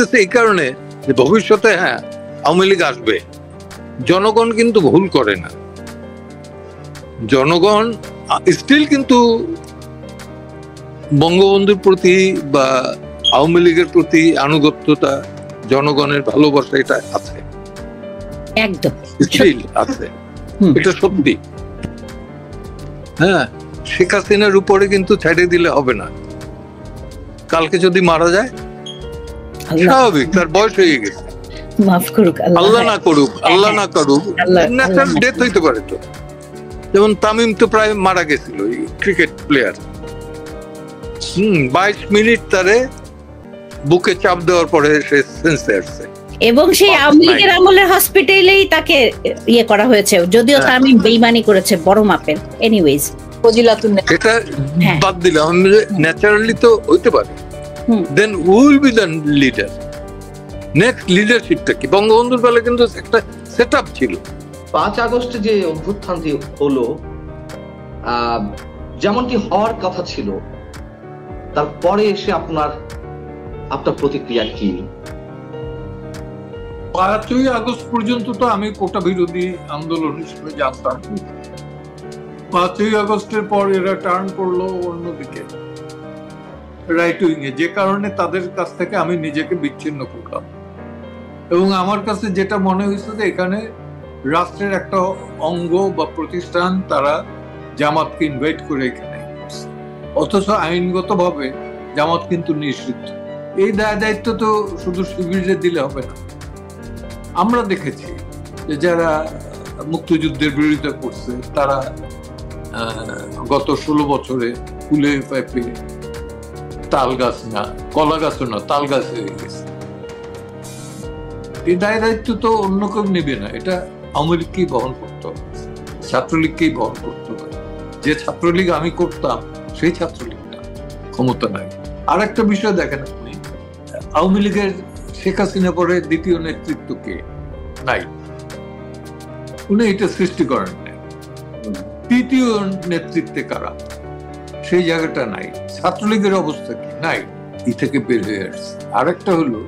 আসতেছে এই কারণে যে ভবিষ্যতে হ্যাঁ আওয়ামী লীগ আসবে। জনগণ কিন্তু ভুল করে না, জনগণ স্টিল কিন্তু বঙ্গবন্ধুর প্রতি বা আওয়ামী লীগের প্রতি আনুগত্যতা, জনগণের ভালোবাসা এটা আছে, একদম স্টিল আছে, এটা সত্যি। হ্যাঁ, শেখ হাসিনার উপরে কিন্তু ছেড়ে দিলে হবে না। কালকে যদি মারা যায় স্বাভাবিক, তার বয়স হয়ে গেছে, মাফ করুক আল্লাহ না করুক, আল্লাহ না করুক, ন্যাচারাল ডেথ হইতে পারে। তো যেমন তামিম তো প্রায় মারা গেছিল, ক্রিকেট প্লেয়ার। 22 মিনিট তারে বুকে চাপ দেওয়ার পরে সে সেন্সে আসছে, এবং সেই আওয়ামী লীগের আমলের হসপিটালেই তাকে ইয়ে করা হয়েছে, যদিও তামিম বেইমানি করেছে বড় মাপের। এনিওয়েজ এটা বাদ দিলাম, ন্যাচারালি তো হইতে পারে। Then will be the leader. Next লিডারশিপটা কি? বঙ্গবন্ধুর বেলা কিন্তু একটা সেট আপ ছিল। 5 আগস্টে যে অভ্যুত্থানটি হলো, যেমনটি হওয়ার কথা ছিল, তারপরে এসে আপনার প্রতিক্রিয়া কি? 5ই আগস্ট পর্যন্ত তো আমি কোটা বিরোধী আন্দোলন হিসেবে জানতাম। 5ই আগস্টের পর এরা টার্ন করলো অন্যদিকে, রাইট উইং এ, যে কারণে তাদের কাছ থেকে আমি নিজেকে বিচ্ছিন্ন করলাম। এবং আমার কাছে যেটা মনে হয়েছে যে এখানে রাষ্ট্রের একটা অঙ্গ বা প্রতিষ্ঠান তারা জামাতকে ইনভাইট করে এখানে, অথচ আইনগতভাবে জামাত কিন্তু নিষিদ্ধ। এই দায়িত্ব তো শুধু শিবিরে দিলে হবে না। আমরা দেখেছি যে যারা মুক্তিযুদ্ধের বিরোধিতা করছে তারা গত 16 বছরে ফুলে পেঁপে তাল গাছ না, কলা গাছও না, তাল গাছ হয়ে গেছে। এই দায়িত্ব তো অন্য কেউ নেবে না, এটা আওয়ামী লীগকেই বহন করতে হবে, ছাত্রলীগকেই বহন করতে হবে। যে ছাত্রলীগ আমি করতাম সেই ছাত্রলীগ না, ক্ষমতা নাই। আর একটা বিষয় দেখেন আপনি, আওয়ামী লীগের শেখ হাসিনা পরে দ্বিতীয় নেতৃত্ব কে? নাই, উনি এটা সৃষ্টি করেন নাই। তৃতীয় নেতৃত্বে কারা? সেই জায়গাটা নাই। ছাত্রলীগের অবস্থা কি? নাই, ই থেকে বের হয়ে আসছে। আর একটা হলো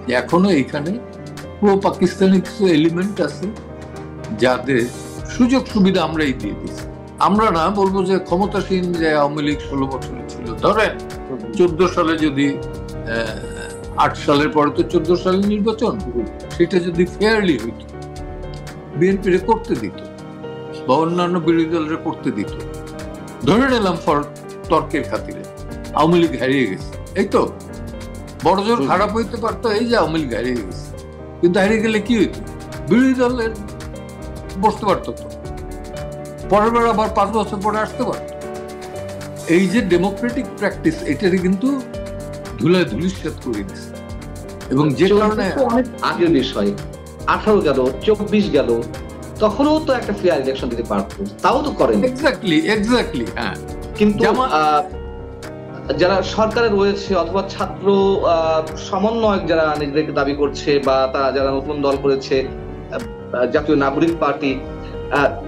যে এখনো এখানে প্রো পাকিস্তানি কিছু এলিমেন্ট আছে যাদের সুযোগ সুবিধা আমরাই দিয়ে দিচ্ছি। আমরা না বলবো যে ক্ষমতাসীন যে আওয়ামী লীগ 16 বছরে ছিল, ধরেন 14 সালে যদি 8 সালের পরে তো 14 সালের নির্বাচন, সেটা যদি ফেয়ারলি হইত, বিএনপির করতে দিত বা অন্যান্য বিরোধী দলের করতে দিত, ধরে নিলাম ফর তর্কের খাতিরে আওয়ামী লীগ হারিয়ে গেছে, এই তো বড় জোর খারাপ হইতে পারতো, এই যে আওয়ামী লীগ হারিয়ে গেছে। কিন্তু হারিয়ে গেলে কি হইতো? বিরোধী দলের বসতে পারতো, তো পরের বার আবার 5 বছর পরে আসতে পারত। এই যে ডেমোক্রেটিক প্র্যাকটিস, এটারই কিন্তু ধুলায় ধুলিস্যাৎ করে দিচ্ছে। এবং যে কারণে অনেক আগের বিষয়, 18 গেল, 24 গেল, তখনও তো একটা ফেয়ার ইলেকশন দিতে পারতো, তাও তো করেন। এক্স্যাক্টলি হ্যাঁ। কিন্তু যারা সরকারে রয়েছে অথবা ছাত্র সমন্বয়ক যারা নিজেদেরকে দাবি করছে, বা তারা যারা নতুন দল করেছে, জাতীয় নাগরিক পার্টি,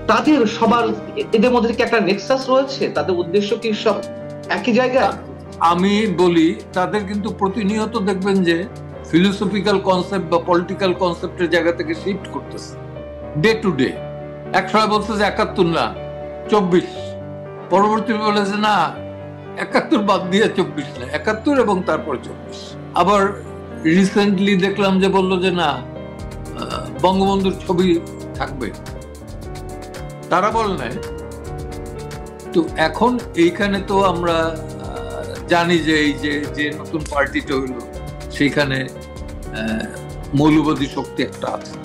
তাদের সবার এদের মধ্যে কি একটা নেক্সাস রয়েছে? তাদের উদ্দেশ্য কি সব একই জায়গায়? আমি বলি, তাদের কিন্তু প্রতিনিয়ত দেখবেন যে ফিলোসফিক্যাল কনসেপ্ট বা পলিটিক্যাল কনসেপ্টের জায়গা থেকে শিফট করতেছে ডে টু ডে। এক সময় বলছে যে 71 না 24, পরবর্তী বলেছে না 71 বাদ দিয়ে 24 না 71 এবং তারপর 24। আবার রিসেন্টলি দেখলাম যে বললো যে না বঙ্গবন্ধুর ছবি থাকবে, তারা বল নাই। তো এখন এইখানে তো আমরা জানি যে এই যে নতুন পার্টিটা হইল, সেইখানে মৌলবাদী শক্তি একটা আছে,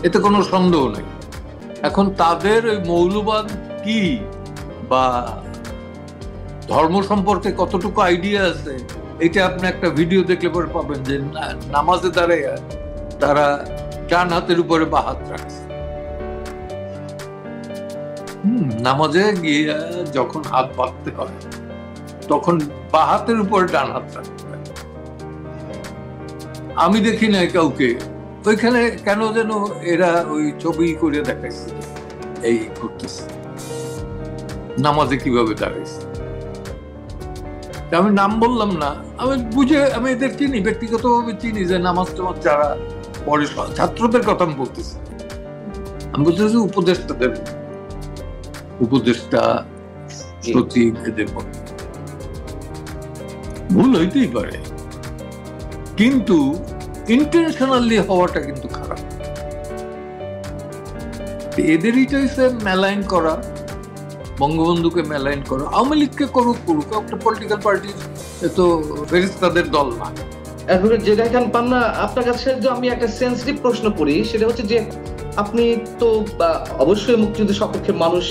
এতে কোনো সন্দেহ নেই। এখন তাদের ওই মৌলবাদ কি বা ধর্ম সম্পর্কে কতটুকু আইডিয়া আছে, এটা আপনি একটা ভিডিও দেখলে পরে পাবেন যে নামাজে দাঁড়িয়ে তারা ডান হাতের উপরে বা হাত রাখছে। নামাজে গিয়ে যখন হাত বাঁধতে হয় তখন বা হাতের উপরে ডান হাত রাখতে হয়। আমি দেখি না কাউকে ওইখানে, কেন যেন এরা ওই ছবি করে দেখাইছে এই করতেছে, নামাজে কিভাবে দাঁড়াইছে। আমি নাম বললাম না, আমি বুঝে, আমি এদের চিনি, ব্যক্তিগতভাবে চিনি, যে নামাজ টামাজ যারা পড়ে, ছাত্রদের কথা আমি বলতেছি। আমি বলতেছি উপদেষ্টাদের, উপদেষ্টা সচিব, এদের মধ্যে ভুল হইতেই পারে, কিন্তু ইন্টেনশনালি হওয়াটা কিন্তু খারাপ। এদেরই চাইছে মেলাইন করা, বঙ্গবন্ধুকে মেলাইন করা। আওয়ামী লীগকে করুক, একটা পলিটিক্যাল পার্টি তো ফেরেশতাদের দল না। অ্যাডভোকেট জেদাই খান পান্না, আপনার কাছে আমি একটা সেন্সিটিভ প্রশ্ন করি, সেটা হচ্ছে যে আপনি তো অবশ্যই মুক্তিযুদ্ধের সপক্ষে মানুষ,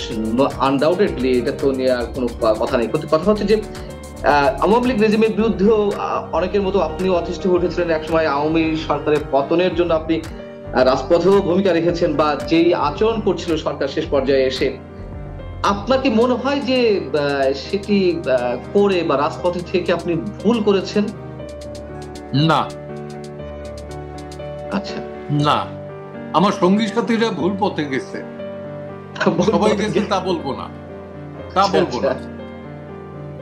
আনডাউটেডলি, এটা তো নিয়ে আর কোনো কথা নেই। কিন্তু কথা হচ্ছে যে আওয়ামী লীগ রেজিমের বিরুদ্ধেও অনেকের মতো আপনিও অতিষ্ঠ হয়ে উঠেছিলেন একসময়। আওয়ামী সরকারের পতনের জন্য আপনি রাজপথেও ভূমিকা রেখেছেন, বা যেই আচরণ করছিল সরকার শেষ পর্যায়ে এসে, আপনার কি মনে হয় যে সেটি করে বা রাজপথে থেকে আপনি ভুল করেছেন? না। আচ্ছা, না, আমার সঙ্গী সাথীরা ভুল পথে গেছে, সবাই গেছে তা বলবো না, তা বলবো না।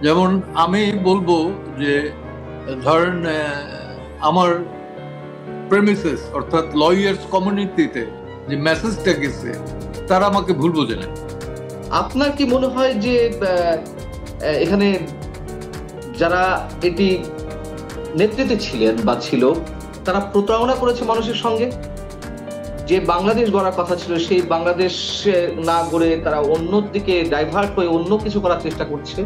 যেমন আমি বলবো যে ধরেন আমার প্রেমিসেস অর্থাৎ লয়ার্স কমিউনিটিতে যে মেসেজটা গেছে, তারা আমাকে ভুল বোঝে না। আপনার কি মনে হয় যে এখানে যারা এটি নেতৃত্বে ছিলেন বা ছিল, তারা প্রতারণা করেছে মানুষের সঙ্গে? যে বাংলাদেশ গড়ার কথা ছিল, সেই বাংলাদেশ না গড়ে তারা অন্যদিকে ডাইভার্ট হয়ে অন্য কিছু করার চেষ্টা করছে?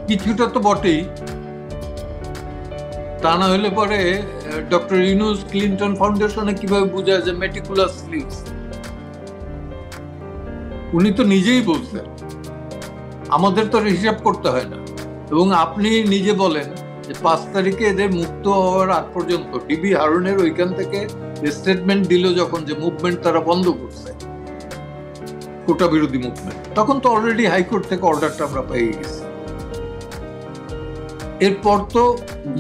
কিছুটা তো বটেই, তা না হলে পরে ডক্টর ইউনূস ক্লিনটন ফাউন্ডেশনে কিভাবে বোঝায় যে মেটিকুলাসলি? উনি তো নিজেই বলছেন, আমাদের তো হিসাব করতে হয় না। এবং আপনি নিজে বলেন যে 5 তারিখে এদের মুক্ত হওয়ার আগ পর্যন্ত ডিবি হারুনের ওইখান থেকে স্টেটমেন্ট দিল যখন, যে মুভমেন্ট তারা বন্ধ করছে, কোটা বিরোধী মুভমেন্ট, তখন তো অলরেডি হাইকোর্ট থেকে অর্ডারটা আমরা পেয়ে গেছি। এরপর তো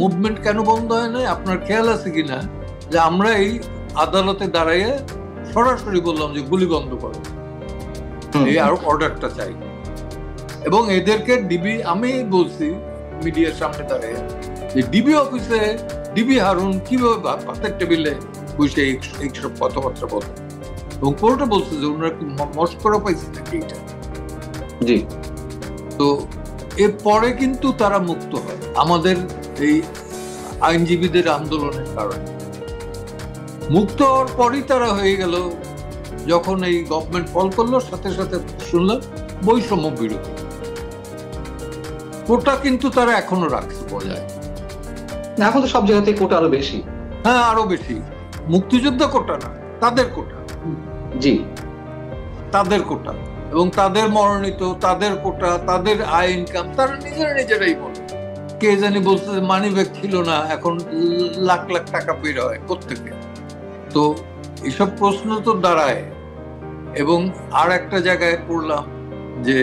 মুভমেন্ট কেন বন্ধ হয় নাই আপনার খেয়াল আছে কিনা? যে আমরা এই আদালতে দাঁড়াইয়ে সরাসরি বললাম যে গুলি বন্ধ করো, এই আর অর্ডারটা চাই। এবং এদেরকে ডিবি, আমি বলছি মিডিয়ার সামনে দাঁড়িয়ে, যে ডিবি অফিসে ডিবি হারুন কিভাবে ভাতের টেবিলে বসে এইসব কথাবার্তা বলে, এবং কোর্টে বলছে যে ওনারা কি মস্করা পাইছে নাকি এটা। জি। তো এরপরে কিন্তু তারা মুক্ত হয় আমাদের এই আইনজীবীদের আন্দোলনের কারণে। মুক্ত হওয়ার পরই তারা হয়ে গেল, যখন এই গভর্নমেন্ট ফল করলো, সাথে সাথে শুনলাম বৈষম্য বিরোধী। কোটা কিন্তু তারা এখনো রাখছে বজায়। এখন তো সব জায়গাতে কোটা আরো বেশি। হ্যাঁ, আরো বেশি। মুক্তিযুদ্ধ কোটা না, তাদের কোটা। জি, তাদের কোটা, এবং তাদের মনোনীত, তাদের কোটা, তাদের আয় ইনকাম, তারা নিজেরাই বলে। কে জানি বলছে মানি ব্যাগ ছিল না, এখন লাখ লাখ টাকা বের হয় প্রত্যেকে। তো এসব প্রশ্ন তো দাঁড়ায়। এবং আর একটা জায়গায় পড়লাম যে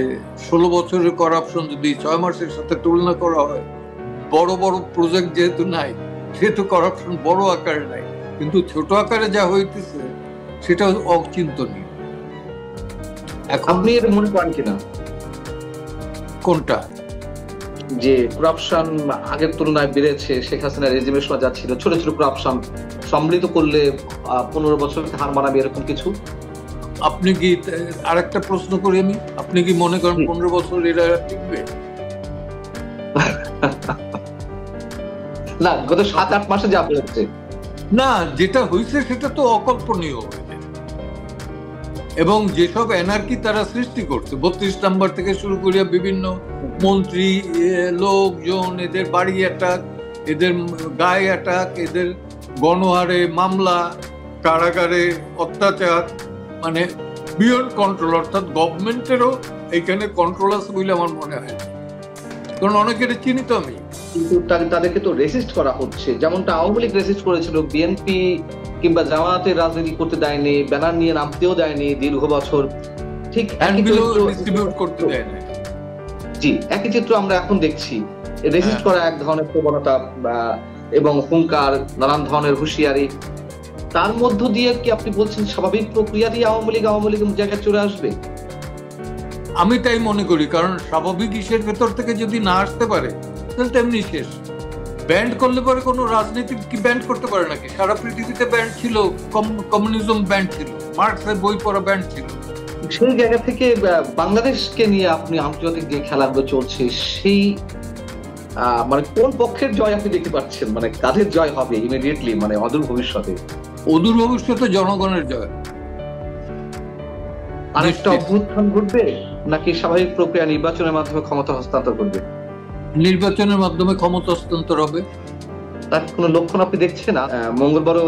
16 বছরের করাপশন যদি 6 মাসের সাথে তুলনা করা হয়, বড় বড় প্রজেক্ট যেহেতু নাই, সেহেতু করাপশন বড় আকারে নাই, কিন্তু ছোট আকারে যা হইতেছে সেটা অচিন্তনীয়। আপনি এর মনে করেন কিনা কোনটা? যে করাপশন আগের তুলনায় বেড়েছে? শেখ হাসিনা রেজিমের সময় যা ছিল ছোট ছোট করাপশন সম্মিলিত করলে 15 বছরকে হার মানাবে, এরকম কিছু? আপনি কি, আরেকটা প্রশ্ন করি আমি, আপনি কি মনে করেন 15 বছর এরা টিকবে? না, গত 7-8 মাসে যা হয়েছে, না, যেটা হয়েছে সেটা তো অকল্পনীয়। এবং যেসব এনার্কি তারা সৃষ্টি করছে, 32 নাম্বার থেকে শুরু করিয়া বিভিন্ন মন্ত্রী, লোকজন, এদের বাড়ি অ্যাটাক, এদের গায়ে অ্যাটাক, এদের গণহারে মামলা, কারাগারে অত্যাচার, মানে বিয়ন্ড কন্ট্রোল। অর্থাৎ গভর্নমেন্টেরও এইখানে কন্ট্রোল আছে বলে আমার মনে হয়, কারণ অনেকের চিনি তো আমি। কিন্তু তাদেরকে তো রেসিস্ট করা হচ্ছে, যেমনটা আওয়ামী লীগ রেসিস্ট করেছিল। বিএনপি কিংবা জামায়াতের রাজনীতি করতে দেয়নি, ব্যানার নিয়ে নামতেও দেয়নি দীর্ঘ বছর। ঠিক ডিস্ট্রিবিউট করতে দেয় না। জি, একই চিত্র আমরা এখন দেখছি। রেসিস্ট করা এক ধরনের প্রবণতা এবং হুঙ্কার, নানান ধরনের হুঁশিয়ারি, তার মধ্য দিয়ে কি আপনি বলছেন স্বাভাবিক প্রক্রিয়া দিয়ে আওয়ামী লীগ জায়গায় চলে আসবে? আমি তাই মনে করি, কারণ স্বাভাবিক ইসের ভেতর থেকে যদি না আসতে পারে তাহলে তেমনি শেষ। ব্যান্ড করলে পরে কোনো রাজনীতি কি ব্যান্ড করতে পারে নাকি? সারা পৃথিবীতে ব্যান্ড ছিল, কমিউনিজম ব্যান্ড ছিল, মার্কসের বই পড়া ব্যান্ড ছিল। সেই জায়গা থেকে বাংলাদেশকে নিয়ে আপনি আন্তর্জাতিক যে খেলাগুলো চলছে সেই মানে কোন পক্ষের জয় আপনি দেখতে পাচ্ছেন, মানে কাদের জয় হবে ইমিডিয়েটলি, মানে অদূর ভবিষ্যতে? অদূর ভবিষ্যতে জনগণের জয়। আরেকটা অভ্যুত্থান ঘটবে নাকি স্বাভাবিক প্রক্রিয়া নির্বাচনের মাধ্যমে ক্ষমতা হস্তান্তর করবে? নির্বাচনের মাধ্যমে ক্ষমতা হস্তান্তর হবে। তার কোনো লক্ষণ আপনি দেখছেন? মঙ্গলবারও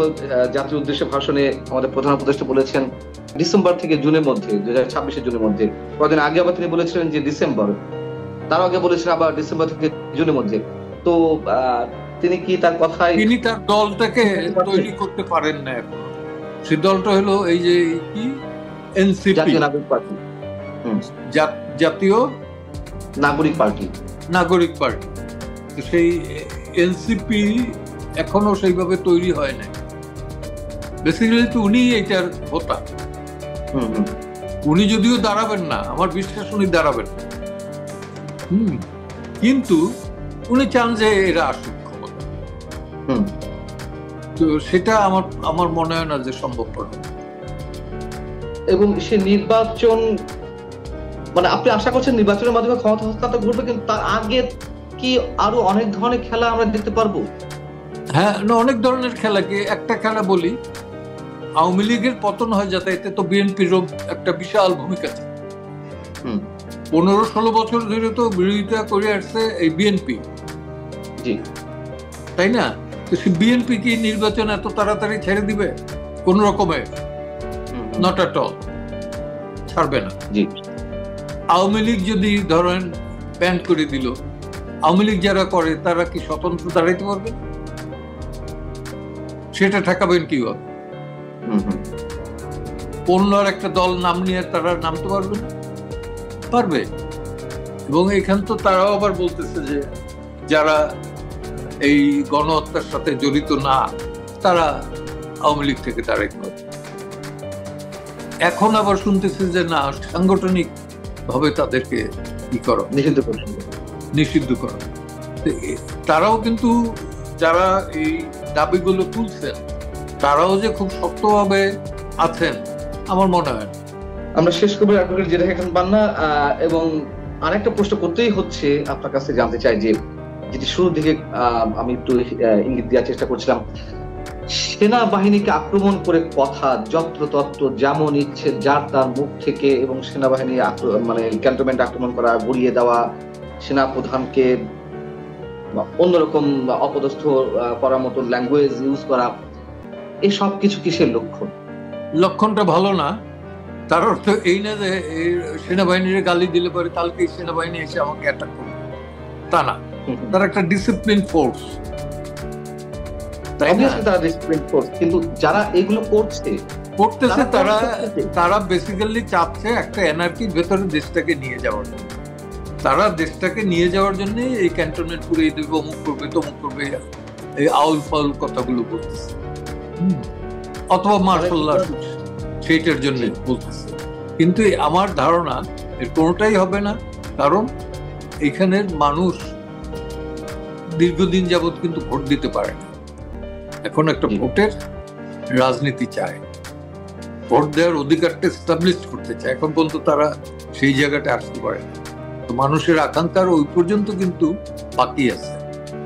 জাতির উদ্দেশ্যে ভাষণে আমাদের প্রধান উপদেষ্টা বলেছেন ডিসেম্বর থেকে জুনের মধ্যে, 2026 জুনের মধ্যে। কদিন আগে আবার তিনি বলেছিলেন যে ডিসেম্বর, তার আগে বলেছেন আবার ডিসেম্বর থেকে জুনের মধ্যে। তো তিনি কি তার কথায়, তিনি তার দলটাকে তৈরি করতে পারেন না এখন। সে দলটা হলো এই যে কি এনসিপি, জাতীয় নাগরিক পার্টি, জাতীয় নাগরিক পার্টি, নাগরিক পার্টি। সেই এনসিপি এখনো সেইভাবে তৈরি হয় না। বেসিক্যালি তো উনি এটার হোতা। উনি যদিও দাঁড়াবেন না, আমার বিশ্বাস উনি দাঁড়াবেন না। কিন্তু উনি চান যে এরা আসুক ক্ষমতা। তো সেটা আমার মনে হয় না যে সম্ভবপর। এবং সে নির্বাচন, মানে আপনি আশা করছেন নির্বাচনের মাধ্যমে ক্ষমতা হস্তান্তর ঘটবে, কিন্তু তার আগে কি আরো অনেক ধরনের খেলা আমরা দেখতে পারবো? হ্যাঁ, অনেক ধরনের খেলা। কি একটা খেলা বলি, আওয়ামী লীগের পতন হয় যাতে, এতে তো বিএনপির একটা বিশাল ভূমিকা আছে। 15-16 বছর ধরে তো বিরোধিতা করে আসছে এই বিএনপি, তাই না? তো সে বিএনপি কি নির্বাচন এত তাড়াতাড়ি ছেড়ে দিবে? কোন রকমের নট এট অল, ছাড়বে না। আওয়ামী লীগ যদি ধরেন ব্যান্ড করে দিল, আওয়ামী লীগ যারা করে তারা কি স্বতন্ত্র দাঁড়াইতে পারবে? সেটা ঠেকাবেন কিভাবে? অন্য আর একটা দল নাম নিয়ে তারা নামতে পারবে না? পারবে। এবং এখান তো তারাও আবার বলতেছে যে যারা এই গণহত্যার সাথে জড়িত না তারা আওয়ামী লীগ থেকে দাঁড়াইতে পারবে। এখন আবার শুনতেছে যে না, সাংগঠনিক ভাবে তাদেরকে কি করো, নিষিদ্ধ করো। তারাও কিন্তু যারা এই দাবিগুলো তুলছেন তারাও যে খুব শক্তভাবে আছেন আমার মনে হয়। আমরা শেষ করবো অ্যাডভোকেট জেরা খান পান্না, এবং আরেকটা প্রশ্ন করতেই হচ্ছে আপনার কাছে, জানতে চাই যে যেটি শুরুর দিকে আমি একটু ইঙ্গিত দেওয়ার চেষ্টা করছিলাম, সেনাবাহিনীকে আক্রমণ করে কথা যত্রতত্র যেমন ইচ্ছে যার তার মুখ থেকে, এবং সেনাবাহিনী মানে ক্যান্টনমেন্ট আক্রমণ করা, গুড়িয়ে দেওয়া, সেনা প্রধানকে অন্যরকম অপদস্থ করার মতো ল্যাঙ্গুয়েজ ইউজ করা, এই সব কিছু কিসের লক্ষণ? লক্ষণটা ভালো না। তার অর্থ এই না যে সেনাবাহিনীর গালি দিলে পরে কালকে সেনাবাহিনী এসে আমাকে অ্যাটাক করবে, তা না। তারা একটা ডিসিপ্লিন ফোর্স, কিন্তু যারা এগুলো করতেছে তারা বেসিক্যালি চাচ্ছে একটা এনার্কির ভেতরে দেশটাকে নিয়ে যাওয়ার জন্য। তারা দেশটাকে নিয়ে যাওয়ার জন্য এই ক্যান্টনমেন্ট পুড়িয়ে দেবে, অমুক করবে তমুক করবে, এই আউল ফাউল কথাগুলো বলতেছে, অথবা মার্শাল ল সেইটার জন্য বলতেছে। কিন্তু আমার ধারণা এর কোনোটাই হবে না, কারণ এখানের মানুষ দীর্ঘদিন যাবৎ কিন্তু ভোট দিতে পারে না। এখন একটা ভোটের রাজনীতি চায়, ভোট দেওয়ার অধিকারটা এস্টাবলিশ করতে চায়। এখন পর্যন্ত তারা সেই জায়গাটা আসতে পারে না। তো মানুষের আকাঙ্ক্ষার ওই পর্যন্ত কিন্তু বাকি আছে,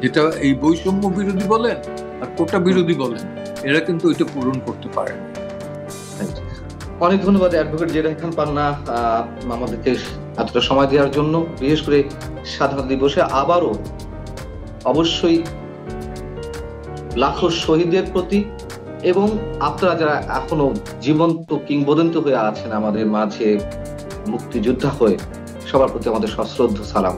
যেটা এই বৈষম্য বিরোধী বলেন আর কোটা বিরোধী বলেন, এরা কিন্তু ওইটা পূরণ করতে পারে না। অনেক ধন্যবাদ অ্যাডভোকেট জেরা খান পান্না আমাদেরকে এতটা সময় দেওয়ার জন্য, বিশেষ করে স্বাধীনতা দিবসে। আবারও অবশ্যই লাখো শহীদের প্রতি এবং আপনারা যারা এখনো জীবন্ত কিংবদন্তি হয়ে আছেন আমাদের মাঝে মুক্তিযোদ্ধা হয়ে, সবার প্রতি আমাদের সশ্রদ্ধ সালাম।